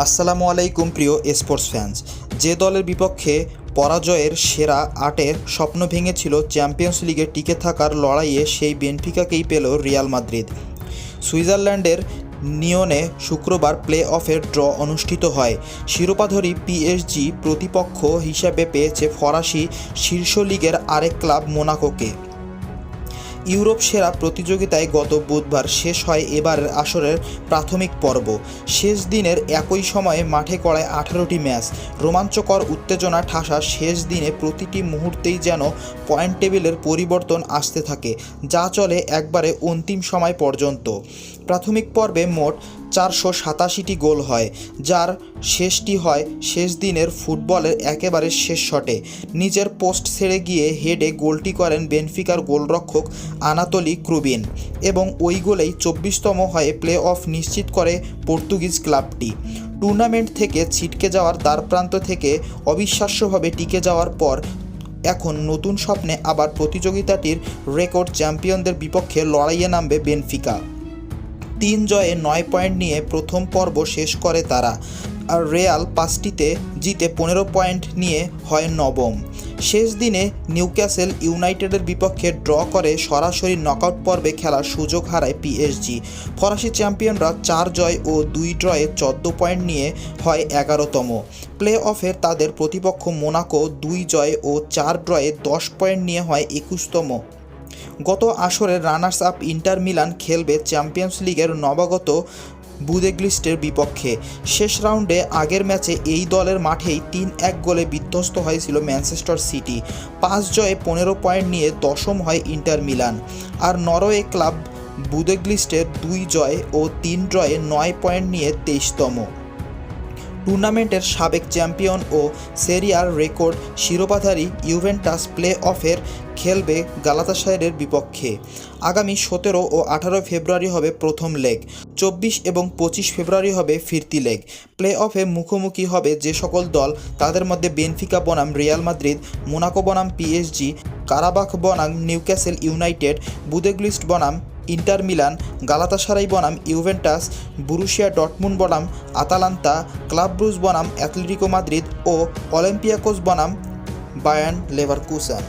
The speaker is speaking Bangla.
আসসালামু আলাইকুম প্রিয় স্পোর্টস ফ্যান্স। যে দলের বিপক্ষে পরাজয়ের সেরা আটের স্বপ্ন ভেঙেছিল চ্যাম্পিয়ন্স লিগে টিকে থাকার লড়াইয়ে, সেই বেনফিকাকেই পেল রিয়াল মাদ্রিদ। সুইজারল্যান্ডের নিয়নে শুক্রবার প্লে অফের ড্র অনুষ্ঠিত হয়। শিরোপাধরী পিএসজি প্রতিপক্ষ হিসাবে পেয়েছে ফরাসি শীর্ষ লিগের আরেক ক্লাব মোনাকোকে। ইউরোপ সেরা প্রতিযোগিতায় গত বুধবার শেষ হয় এবারের আসরের প্রাথমিক পর্ব। শেষ দিনের একই সময়ে মাঠে গড়ায় 18টি ম্যাচ। রোমাঞ্চকর উত্তেজনা ঠাসা শেষ দিনে প্রতিটি মুহূর্তেই যেন পয়েন্ট টেবিলের পরিবর্তন আসতে থাকে, যা চলে একবারে অন্তিম সময় পর্যন্ত। প্রাথমিক পর্বে মোট 487টি গোল হয়, যার শেষটি হয় শেষ দিনের ফুটবলের একেবারে শেষ শটে। নিজের পোস্ট ছেড়ে গিয়ে হেডে গোলটি করেন বেনফিকার গোলরক্ষক আনাতোলি ক্রুবিন, এবং ওই গোলেই 24তম হয়ে প্লে অফ নিশ্চিত করে পর্তুগিজ ক্লাবটি। টুর্নামেন্ট থেকে ছিটকে যাওয়ার দ্বারপ্রান্ত থেকে অবিশ্বাস্যভাবে টিকে যাওয়ার পর এখন নতুন স্বপ্নে আবার প্রতিযোগিতাটির রেকর্ড চ্যাম্পিয়নদের বিপক্ষে লড়াইয়ে নামবে বেনফিকা। 3 জয়ে 9 পয়েন্ট নিয়ে প্রথম পর্ব শেষ করে তারা, আর রিয়াল 5টিতে জিতে 15 পয়েন্ট নিয়ে হয় নবম। শেষ দিনে নিউক্যাসল ইউনাইটেডের বিপক্ষে ড্র করে সরাসরি নকআউট পর্বে খেলার সুযোগ হারায় পিএসজি। ফরাসি চ্যাম্পিয়নরা 4 জয় ও 2 ড্রয়ে 14 পয়েন্ট নিয়ে হয় 11তম। প্লে অফের তাদের প্রতিপক্ষ মোনাকো 2 জয় ও 4 ড্রয়ে 10 পয়েন্ট নিয়ে হয় 21তম। গত আসরের রানার্স আপ ইন্টার মিলান খেলবে চ্যাম্পিয়ন্স লিগের নবাগত বুদেগ্লিস্টের বিপক্ষে। শেষ রাউন্ডে আগের ম্যাচে এই দলের মাঠেই 3-1 গোলে বিধ্বস্ত হয়েছিল ম্যানচেস্টার সিটি। 5 জয়ে 15 পয়েন্ট নিয়ে 10ম হয় ইন্টার মিলান। আর নরওয়ে ক্লাব বুদেগ্লিস্টের 2 জয় ও 3 ড্রয়ে 9 পয়েন্ট নিয়ে 23তম। টুর্নামেন্টের সাবেক চ্যাম্পিয়ন ও সেরিয়ার রেকর্ড শিরোপাধারী ইউভেন্টাস প্লে অফের খেলবে গালাতাসারাইয়ের বিপক্ষে। আগামী 17 ও 18 ফেব্রুয়ারি হবে প্রথম লেগ, 24 এবং 25 ফেব্রুয়ারি হবে ফিরতি লেগ। প্লে অফে মুখোমুখি হবে যে সকল দল, তাদের মধ্যে বেনফিকা বনাম রিয়াল মাদ্রিদ, মোনাকো বনাম পিএসজি, কারাবাখ বনাম নিউক্যাসল ইউনাইটেড, বুদেগ্লিস্ট বনাম ইন্টার মিলান, গালাতাসারাই বনাম ইউভেন্টাস, বুরুশিয়া ডর্টমুন্ড বনাম আতালান্তা, ক্লাব ব্রুজ বনাম অ্যাটলেটিকো মাদ্রিদ ও অলিম্পিয়াকোস বনাম বায়ার্ন লেভারকুসেন।